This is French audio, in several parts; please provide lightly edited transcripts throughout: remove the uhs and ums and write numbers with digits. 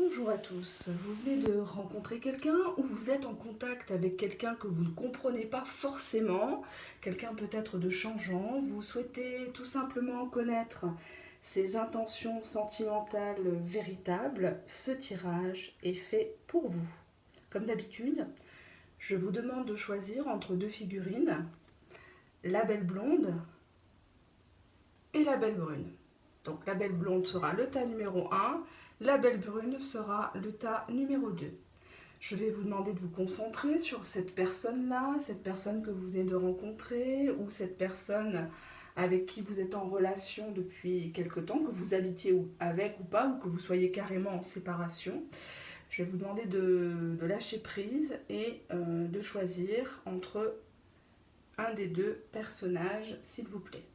Bonjour à tous, vous venez de rencontrer quelqu'un ou vous êtes en contact avec quelqu'un que vous ne comprenez pas forcément, quelqu'un peut-être de changeant, vous souhaitez tout simplement connaître ses intentions sentimentales véritables, ce tirage est fait pour vous. Comme d'habitude, je vous demande de choisir entre deux figurines, la belle blonde et la belle brune. Donc la belle blonde sera le tas numéro 1, la belle brune sera le tas numéro 2. Je vais vous demander de vous concentrer sur cette personne-là, cette personne que vous venez de rencontrer, ou cette personne avec qui vous êtes en relation depuis quelque temps, que vous habitiez avec ou pas, ou que vous soyez carrément en séparation. Je vais vous demander de lâcher prise et de choisir entre un des deux personnages, s'il vous plaît.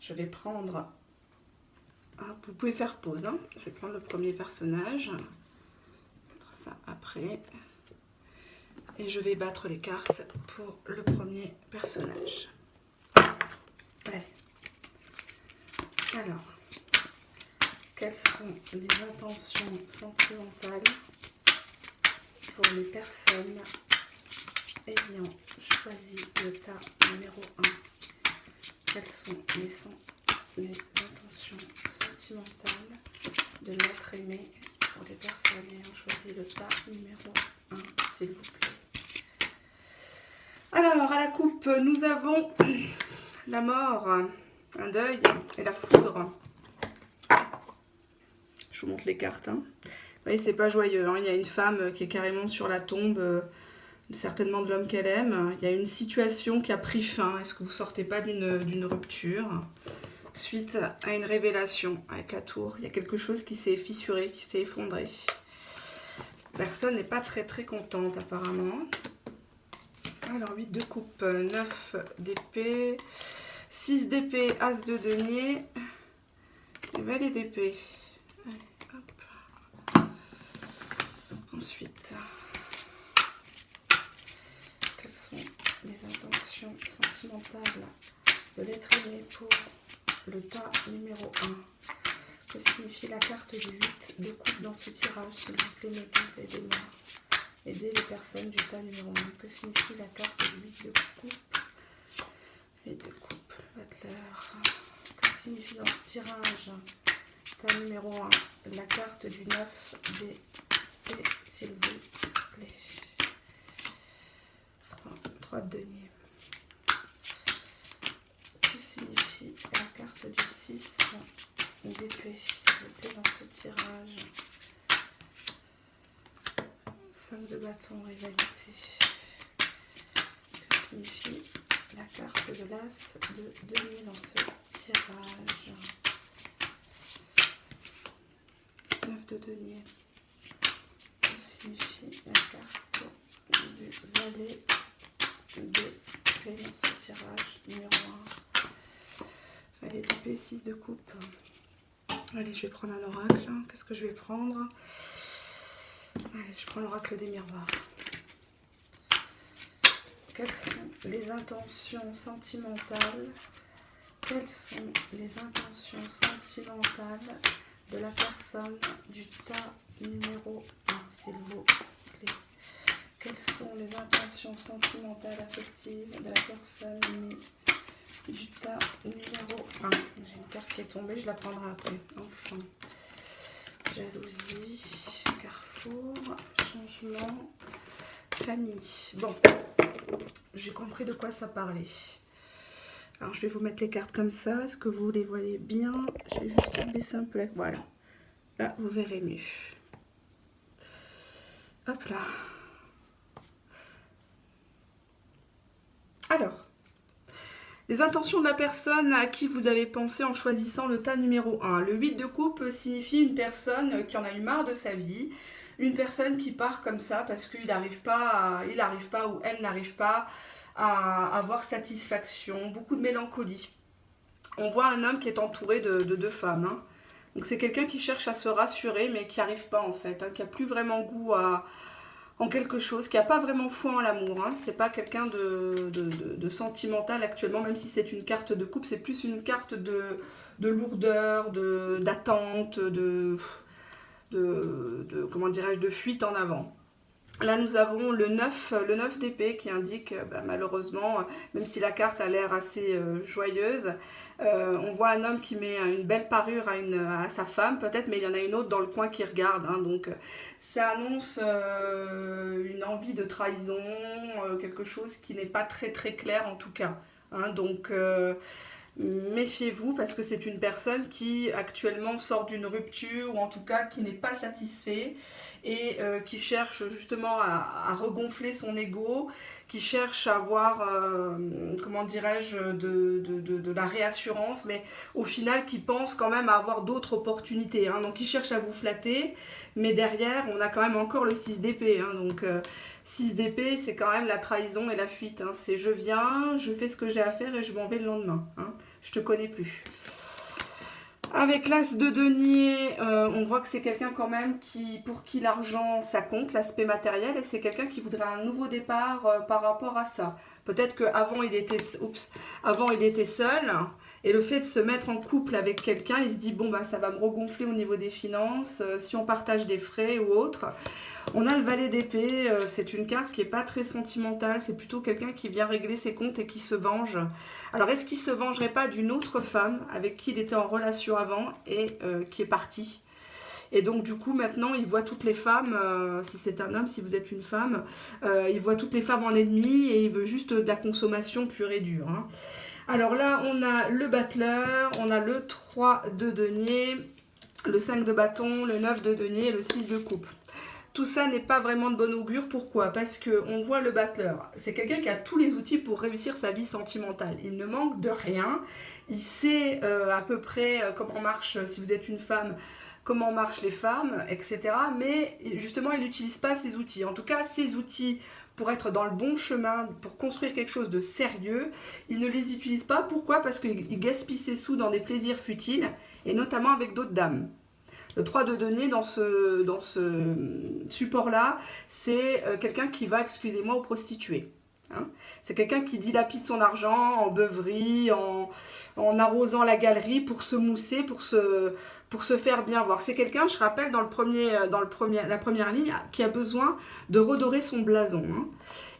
Je vais prendre... vous pouvez faire pause, hein. Je vais prendre le premier personnage. Ça après. Et je vais battre les cartes pour le premier personnage. Allez. Alors, quelles sont les intentions sentimentales pour les personnes ayant choisi le tas numéro 1? Quelles sont les intentions sentimentales de l'être aimé pour les personnes ayant choisi le tas numéro 1, s'il vous plaît? Alors, à la coupe, nous avons la mort, un deuil et la foudre. Je vous montre les cartes. Hein. Vous voyez, c'est pas joyeux. Hein. Il y a une femme qui est carrément sur la tombe, certainement de l'homme qu'elle aime. Il y a une situation qui a pris fin. Est-ce que vous sortez pas d'une rupture suite à une révélation avec la tour? Il y a quelque chose qui s'est fissuré, qui s'est effondré. Cette personne n'est pas très contente apparemment. Alors 8 de coupe, 9 d'épée, 6 d'épée, as de denier, et valet d'épée. Ensuite, quelles sont les intentions sentimentales de l'être aimé pour le tas numéro 1? Que signifie la carte du 8 de coupe dans ce tirage? S'il vous plaît, mes guides, aidez-moi. Aidez les personnes du tas numéro 1. Que signifie la carte du 8 de coupe? 8 de coupe, battleur. Que signifie dans ce tirage, tas numéro 1, la carte du 9 d'épée, s'il vous plaît? 3 de denier. Que signifie la carte du 6 d'épée, s'il vous plaît, dans ce tirage? 5 de bâton, rivalité. Que signifie la carte de l'as de denier dans ce tirage? 9 de denier. Que signifie la carte du valet d'épée dans ce tirage numéro 1? Valet d'épée, 6 de coupe. Allez, je vais prendre un oracle. Qu'est-ce que je vais prendre? Allez, je prends l'oracle des miroirs. Quelles sont les intentions sentimentales? Quelles sont les intentions sentimentales de la personne du tas numéro 1, s'il vous plaît? Quelles sont les intentions sentimentales affectives de la personne du tas numéro 1? J'ai une carte qui est tombée, je la prendrai après. Enfin, jalousie, carrefour, changement, famille. Bon, j'ai compris de quoi ça parlait. Alors, je vais vous mettre les cartes comme ça. Est-ce que vous les voyez bien? Je vais juste baisser un peu la... Voilà. Là, vous verrez mieux. Hop là. Alors, les intentions de la personne à qui vous avez pensé en choisissant le tas numéro 1. Le 8 de coupe signifie une personne qui en a eu marre de sa vie. Une personne qui part comme ça parce qu'il n'arrive pas ou elle n'arrive pas à avoir satisfaction. Beaucoup de mélancolie. On voit un homme qui est entouré de deux femmes. Hein. Donc c'est quelqu'un qui cherche à se rassurer mais qui n'arrive pas en fait. Hein, qui n'a plus vraiment goût en quelque chose, qui n'a pas vraiment foi en l'amour. Hein. C'est pas quelqu'un de sentimental actuellement, même si c'est une carte de couple, c'est plus une carte de lourdeur, d'attente, comment dirais-je, de fuite en avant. Là, nous avons le 9 d'épée qui indique, malheureusement, même si la carte a l'air assez joyeuse, on voit un homme qui met une belle parure à sa femme, peut-être, mais il y en a une autre dans le coin qui regarde. Hein, donc, ça annonce une envie de trahison, quelque chose qui n'est pas très très clair en tout cas. Hein, donc, méfiez-vous parce que c'est une personne qui actuellement sort d'une rupture ou en tout cas qui n'est pas satisfait et qui cherche justement à regonfler son ego, qui cherche à avoir, comment dirais-je, de la réassurance, mais au final qui pense quand même à avoir d'autres opportunités. Hein. Donc il cherche à vous flatter, mais derrière on a quand même encore le 6 d'épée. Hein. Donc 6 d'épée c'est quand même la trahison et la fuite. Hein. C'est je viens, je fais ce que j'ai à faire et je m'en vais le lendemain. Hein. Je te connais plus. Avec l'as de denier, on voit que c'est quelqu'un quand même pour qui l'argent ça compte, l'aspect matériel, et c'est quelqu'un qui voudrait un nouveau départ par rapport à ça. Peut-être qu'avant il était seul, et le fait de se mettre en couple avec quelqu'un, il se dit bon bah ça va me regonfler au niveau des finances, si on partage des frais ou autre. On a le valet d'épée, c'est une carte qui n'est pas très sentimentale, c'est plutôt quelqu'un qui vient régler ses comptes et qui se venge. Alors est-ce qu'il ne se vengerait pas d'une autre femme avec qui il était en relation avant et qui est partie? Et donc du coup maintenant il voit toutes les femmes, si c'est un homme, si vous êtes une femme, il voit toutes les femmes en ennemi et il veut juste de la consommation pure et dure. Hein. Alors là on a le battleur, on a le 3 de denier, le 5 de bâton, le 9 de denier et le 6 de coupe. Tout ça n'est pas vraiment de bon augure. Pourquoi? Parce qu'on voit le battleur. C'est quelqu'un qui a tous les outils pour réussir sa vie sentimentale. Il ne manque de rien. Il sait à peu près comment marche, si vous êtes une femme, comment marchent les femmes, etc. Mais justement, il n'utilise pas ces outils. En tout cas, ces outils, pour être dans le bon chemin, pour construire quelque chose de sérieux, il ne les utilise pas. Pourquoi? Parce qu'il gaspille ses sous dans des plaisirs futiles, et notamment avec d'autres dames. Le 3 de denier dans ce support-là, c'est quelqu'un qui va, excusez-moi, aux prostituées. Hein. C'est quelqu'un qui dilapide son argent en beuverie, en arrosant la galerie pour se mousser, pour se faire bien voir. C'est quelqu'un, je rappelle, dans la première ligne, qui a besoin de redorer son blason. Hein.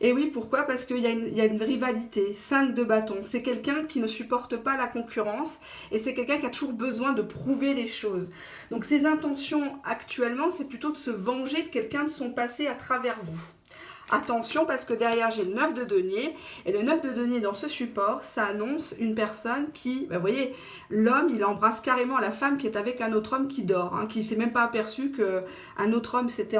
Et oui, pourquoi? Parce qu'il y a une rivalité. 5 de bâton. C'est quelqu'un qui ne supporte pas la concurrence et c'est quelqu'un qui a toujours besoin de prouver les choses. Donc ses intentions actuellement, c'est plutôt de se venger de quelqu'un de son passé à travers vous. Attention parce que derrière j'ai le 9 de denier et le 9 de denier dans ce support ça annonce une personne qui, vous voyez, l'homme il embrasse carrément la femme qui est avec un autre homme qui dort, hein, qui ne s'est même pas aperçu qu'un autre homme s'était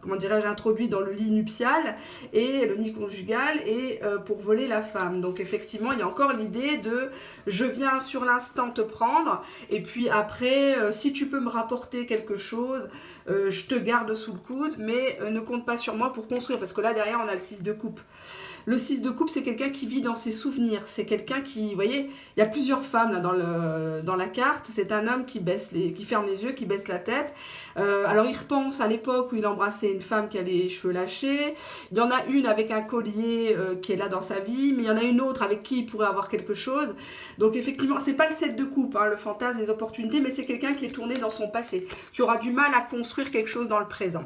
comment dirais-je, introduit dans le lit nuptial et le lit conjugal et pour voler la femme. Donc effectivement il y a encore l'idée de je viens sur l'instant te prendre et puis après si tu peux me rapporter quelque chose je te garde sous le coude mais ne compte pas sur moi pour construire, parce que là derrière on a le 6 de coupe. Le 6 de coupe c'est quelqu'un qui vit dans ses souvenirs, c'est quelqu'un qui, vous voyez, il y a plusieurs femmes là dans la carte, c'est un homme qui ferme les yeux, qui baisse la tête, alors il repense à l'époque où il embrassait une femme qui a les cheveux lâchés, il y en a une avec un collier qui est là dans sa vie, mais il y en a une autre avec qui il pourrait avoir quelque chose, donc effectivement c'est pas le 7 de coupe, hein, le fantasme, les opportunités, mais c'est quelqu'un qui est tourné dans son passé, qui aura du mal à construire quelque chose dans le présent.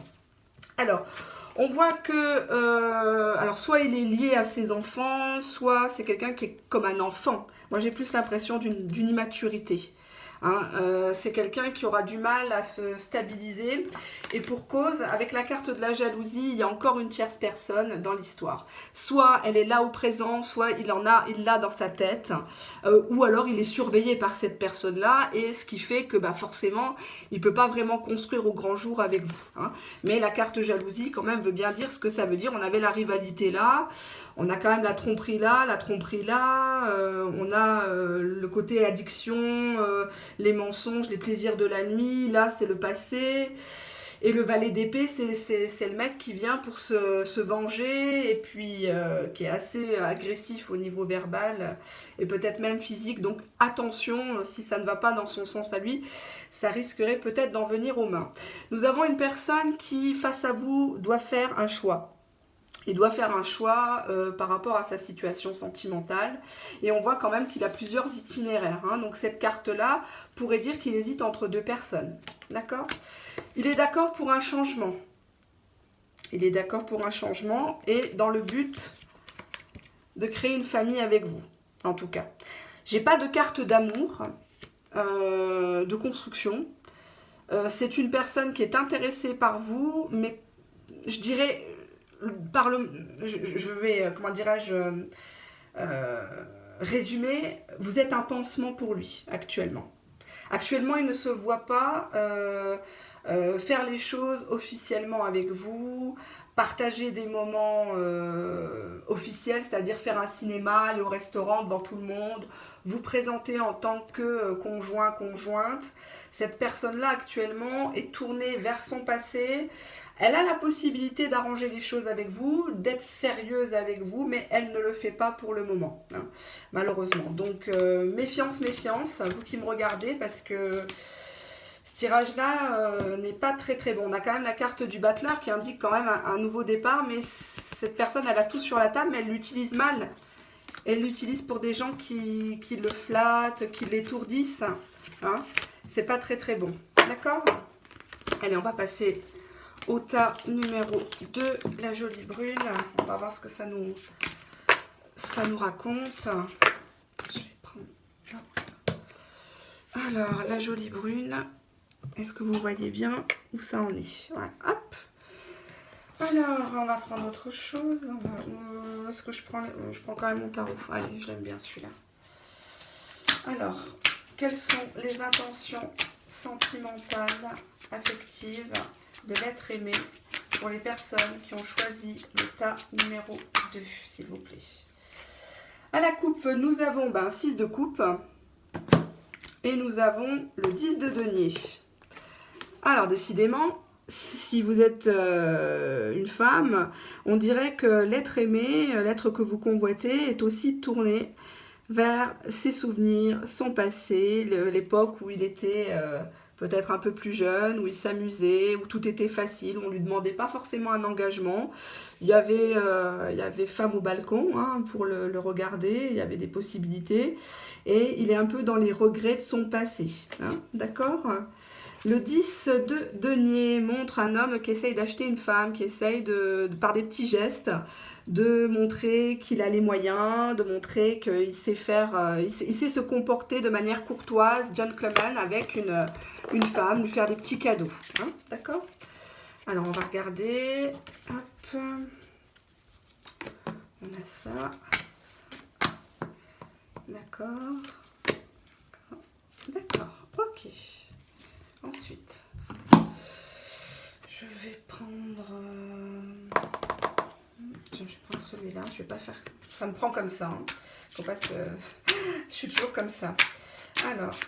Alors, on voit que, alors soit il est lié à ses enfants, soit c'est quelqu'un qui est comme un enfant. Moi j'ai plus l'impression d'une immaturité. Hein, c'est quelqu'un qui aura du mal à se stabiliser et pour cause, avec la carte de la jalousie, il y a encore une tierce personne dans l'histoire. Soit elle est là au présent, soit il l'a dans sa tête, ou alors il est surveillé par cette personne-là et ce qui fait que forcément, il ne peut pas vraiment construire au grand jour avec vous. Hein. Mais la carte jalousie quand même veut bien dire ce que ça veut dire. On avait la rivalité là, on a quand même la tromperie là, on a le côté addiction, les mensonges, les plaisirs de la nuit, là c'est le passé. Et le valet d'épée, c'est le mec qui vient pour se venger et puis qui est assez agressif au niveau verbal et peut-être même physique. Donc attention, si ça ne va pas dans son sens à lui, ça risquerait peut-être d'en venir aux mains. Nous avons une personne qui, face à vous, doit faire un choix. Il doit faire un choix par rapport à sa situation sentimentale. Et on voit quand même qu'il a plusieurs itinéraires. Hein. Donc cette carte-là pourrait dire qu'il hésite entre deux personnes. D'accord? Il est d'accord pour un changement. Il est d'accord pour un changement et dans le but de créer une famille avec vous, en tout cas. J'ai pas de carte d'amour, de construction. C'est une personne qui est intéressée par vous, mais je dirais, je vais, comment dirais-je, résumer, vous êtes un pansement pour lui, actuellement. Actuellement, il ne se voit pas faire les choses officiellement avec vous, partager des moments officiels, c'est-à-dire faire un cinéma, aller au restaurant devant tout le monde, vous présenter en tant que conjoint, conjointe. Cette personne-là, actuellement, est tournée vers son passé. Elle a la possibilité d'arranger les choses avec vous, d'être sérieuse avec vous, mais elle ne le fait pas pour le moment, hein, malheureusement. Donc, méfiance, méfiance, vous qui me regardez, parce que ce tirage-là n'est pas très très bon. On a quand même la carte du battleur qui indique quand même un nouveau départ, mais cette personne, elle a tout sur la table, mais elle l'utilise mal. Elle l'utilise pour des gens qui le flattent, qui l'étourdissent. Hein. C'est pas très très bon. D'accord? Allez, on va passer au tas numéro 2, la jolie brune. On va voir ce que ça nous raconte. Je vais prendre... Alors, la jolie brune. Est-ce que vous voyez bien où ça en est? Ouais, hop. Alors, on va prendre autre chose. Est-ce que je prends quand même mon tarot? Allez, je l'aime bien celui-là. Alors, quelles sont les intentions sentimentales, affectives de l'être aimé pour les personnes qui ont choisi le tas numéro 2, s'il vous plaît? À la coupe, nous avons 6 de coupe et nous avons le 10 de denier. Alors, décidément, si vous êtes une femme, on dirait que l'être aimé, l'être que vous convoitez, est aussi tourné vers ses souvenirs, son passé, l'époque où il était peut-être un peu plus jeune, où il s'amusait, où tout était facile, où on ne lui demandait pas forcément un engagement. Il y avait femme au balcon hein, pour le regarder, il y avait des possibilités. Et il est un peu dans les regrets de son passé. Hein, d'accord ? Le 10 de denier montre un homme qui essaye d'acheter une femme, qui essaye par des petits gestes, de montrer qu'il a les moyens, de montrer qu'il sait faire, il sait se comporter de manière courtoise, gentleman, avec une femme, lui faire des petits cadeaux. Hein, d'accord? Alors, on va regarder. Hop. On a ça. D'accord. D'accord. Ok. Ensuite, je vais prendre... je prends celui-là. Je vais pas faire... Ça me prend comme ça. Hein. Faut pas se... Je suis toujours comme ça. Alors,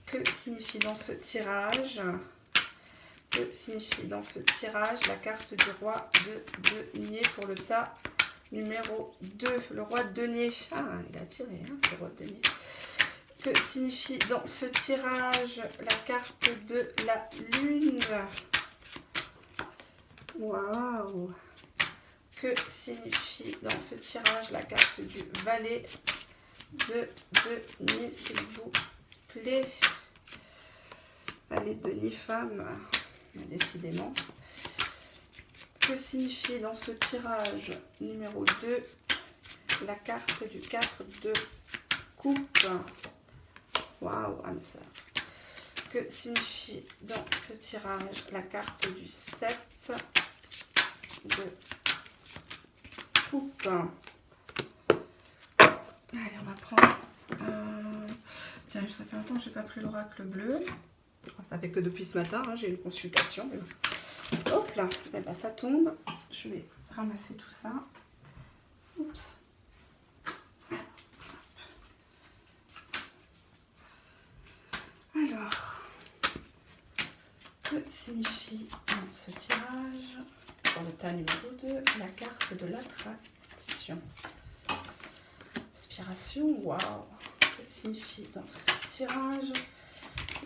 que signifie dans ce tirage? Que signifie dans ce tirage la carte du roi de denier pour le tas numéro 2? Le roi de denier. Ah, il a tiré, hein, c'est le roi de denier. Que signifie dans ce tirage la carte de la lune? Waouh! Que signifie dans ce tirage la carte du valet de denier, s'il vous plaît? Valet de denier femme, décidément. Que signifie dans ce tirage numéro 2 la carte du 4 de coupe? Waouh, âme sœur. Que signifie dans ce tirage la carte du 7 de coupe? Allez, on va prendre... Tiens, ça fait longtemps que je n'ai pas pris l'oracle bleu. Ça fait que depuis ce matin, hein, j'ai une consultation. Hop là, et ben, ça tombe. Je vais ramasser tout ça. Oups. Alors, que signifie dans ce tirage, pour le tas numéro 2, la carte de l'attraction? Inspiration, waouh! Que signifie dans ce tirage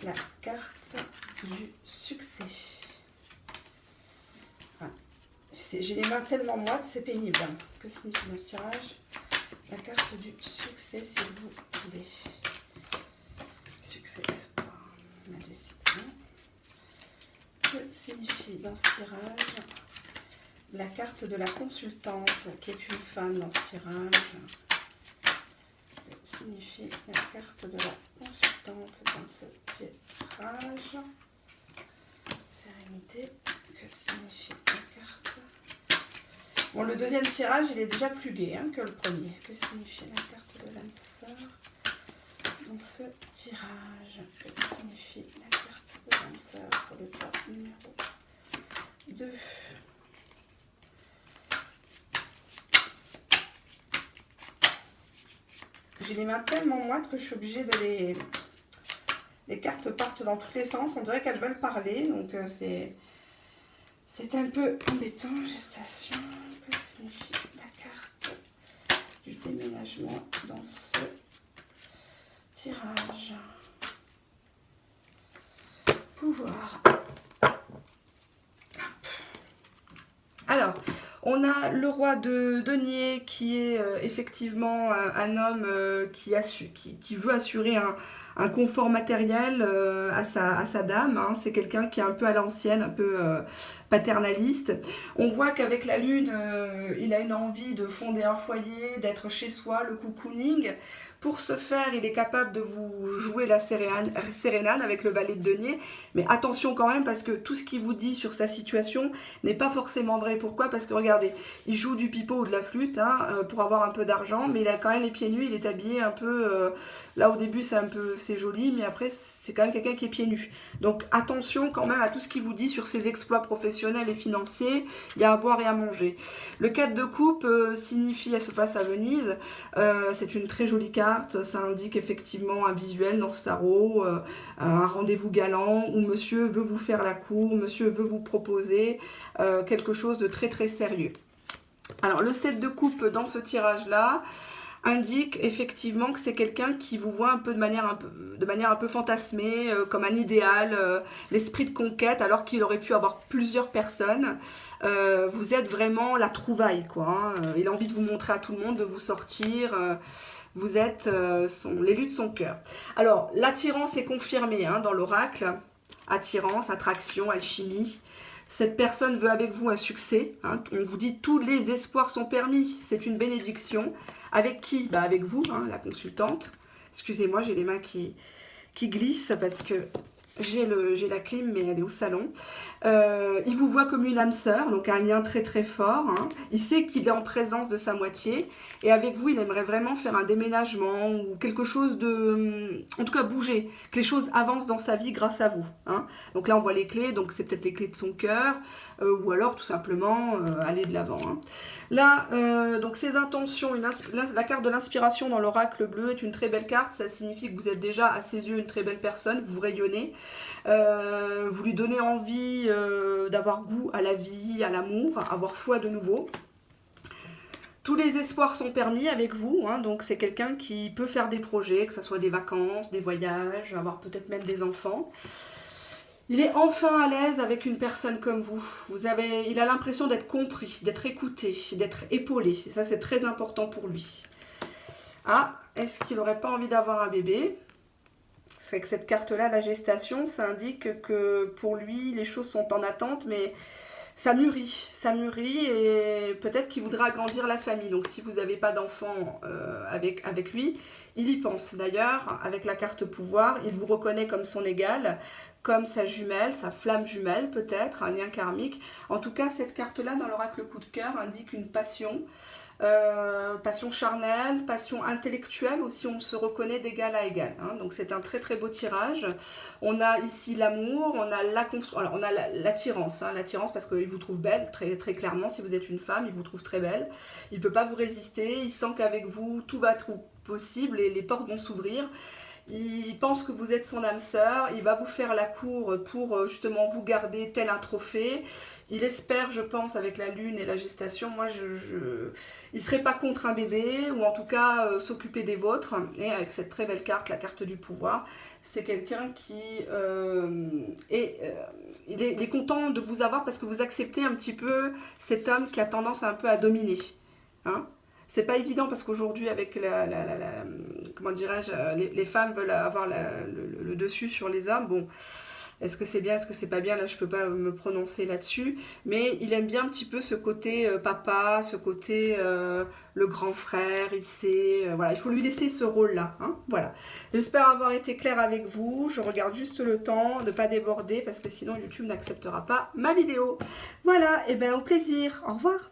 la carte du succès? J'ai les mains tellement moites, c'est pénible. Que signifie dans ce tirage? La carte du succès, s'il vous plaît. Succès, espoir, la décision. Que signifie dans ce tirage la carte de la consultante, qui est une femme dans ce tirage? Que signifie la carte de la consultante dans ce tirage? Sérénité. Que signifie la carte? Bon, le deuxième tirage, il est déjà plus gai hein, que le premier. Que signifie la carte de l'âme sœur dans ce tirage? Que signifie la carte de l'âme sœur pour le pas numéro 2? J'ai les mains tellement moites que je suis obligée de les... Les cartes partent dans tous les sens. On dirait qu'elles veulent parler. Donc c'est un peu embêtant. Gestation. Que signifie la carte du déménagement dans ce tirage? Pouvoir. Alors, on a le roi de denier qui est effectivement un homme qui veut assurer un confort matériel à sa dame. Hein. C'est quelqu'un qui est un peu à l'ancienne, un peu paternaliste. On voit qu'avec la lune, il a une envie de fonder un foyer, d'être chez soi, le cocooning. Pour ce faire, il est capable de vous jouer la sérénade avec le valet de denier. Mais attention quand même, parce que tout ce qu'il vous dit sur sa situation n'est pas forcément vrai. Pourquoi? Parce que regardez, il joue du pipeau ou de la flûte pour avoir un peu d'argent, mais il a quand même les pieds nus, il est habillé un peu... là au début c'est joli, mais après c'est quand même quelqu'un qui est pieds nus. Donc attention quand même à tout ce qu'il vous dit sur ses exploits professionnels et financiers. Il y a à boire et à manger. Le 4 de coupe signifie, elle se passe à Venise. C'est une très jolie carte. Ça indique effectivement un visuel dans ce tarot, un rendez-vous galant où monsieur veut vous faire la cour, monsieur veut vous proposer quelque chose de très très sérieux. Alors le 7 de coupe dans ce tirage là indique effectivement que c'est quelqu'un qui vous voit un peu de manière un peu fantasmée, comme un idéal, l'esprit de conquête, alors qu'il aurait pu avoir plusieurs personnes. Vous êtes vraiment la trouvaille, quoi. Hein. Il a envie de vous montrer à tout le monde, de vous sortir. Vous êtes l'élu de son cœur. Alors, l'attirance est confirmée hein, dans l'oracle. Attirance, attraction, alchimie. Cette personne veut avec vous un succès. Hein. On vous dit tous les espoirs sont permis. C'est une bénédiction. Avec qui? Bah, avec vous, hein, la consultante. Excusez-moi, j'ai les mains qui glissent parce que j'ai la clim, mais elle est au salon. Il vous voit comme une âme sœur, donc un lien très très fort. Hein. Il sait qu'il est en présence de sa moitié. Et avec vous, il aimerait vraiment faire un déménagement ou quelque chose de... En tout cas, bouger. Que les choses avancent dans sa vie grâce à vous. Hein. Donc là, on voit les clés. Donc c'est peut-être les clés de son cœur. Ou alors, tout simplement, aller de l'avant. Hein. Là, donc ses intentions, la carte de l'inspiration dans l'oracle bleu est une très belle carte. Ça signifie que vous êtes déjà, à ses yeux, une très belle personne. Vous rayonnez. Vous lui donnez envie d'avoir goût à la vie, à l'amour, avoir foi de nouveau. Tous les espoirs sont permis avec vous, hein, donc c'est quelqu'un qui peut faire des projets, que ce soit des vacances, des voyages, avoir peut-être même des enfants. Il est enfin à l'aise avec une personne comme vous. Il a l'impression d'être compris, d'être écouté, d'être épaulé. Et ça, c'est très important pour lui. Ah, est-ce qu'il n'aurait pas envie d'avoir un bébé ? C'est que cette carte-là, la gestation, ça indique que pour lui, les choses sont en attente, mais ça mûrit et peut-être qu'il voudra agrandir la famille. Donc si vous n'avez pas d'enfant avec lui, il y pense. D'ailleurs, avec la carte pouvoir, il vous reconnaît comme son égal, comme sa jumelle, sa flamme jumelle peut-être, un lien karmique. En tout cas, cette carte-là, dans l'oracle coup de cœur, indique une passion. Passion charnelle, passion intellectuelle aussi, on se reconnaît d'égal à égal. Hein. Donc c'est un très très beau tirage. On a ici l'amour, on a l'attirance, hein, l'attirance parce qu'il vous trouve belle, très, très clairement. Si vous êtes une femme, il vous trouve très belle. Il ne peut pas vous résister, il sent qu'avec vous, tout va être possible et les portes vont s'ouvrir. Il pense que vous êtes son âme sœur, il va vous faire la cour pour justement vous garder tel un trophée. Il espère, je pense, avec la lune et la gestation, moi, il ne serait pas contre un bébé, ou en tout cas s'occuper des vôtres. Et avec cette très belle carte, la carte du pouvoir, c'est quelqu'un qui il est content de vous avoir parce que vous acceptez un petit peu cet homme qui a tendance un peu à dominer. Hein, c'est pas évident parce qu'aujourd'hui, avec comment dirais-je, les femmes veulent avoir le dessus sur les hommes. Bon, est-ce que c'est bien, est-ce que c'est pas bien? Là, je peux pas me prononcer là-dessus. Mais il aime bien un petit peu ce côté papa, ce côté le grand frère. Il sait, voilà, il faut lui laisser ce rôle-là. Hein, voilà. J'espère avoir été claire avec vous. Je regarde juste le temps, de ne pas déborder parce que sinon YouTube n'acceptera pas ma vidéo. Voilà, et bien au plaisir. Au revoir.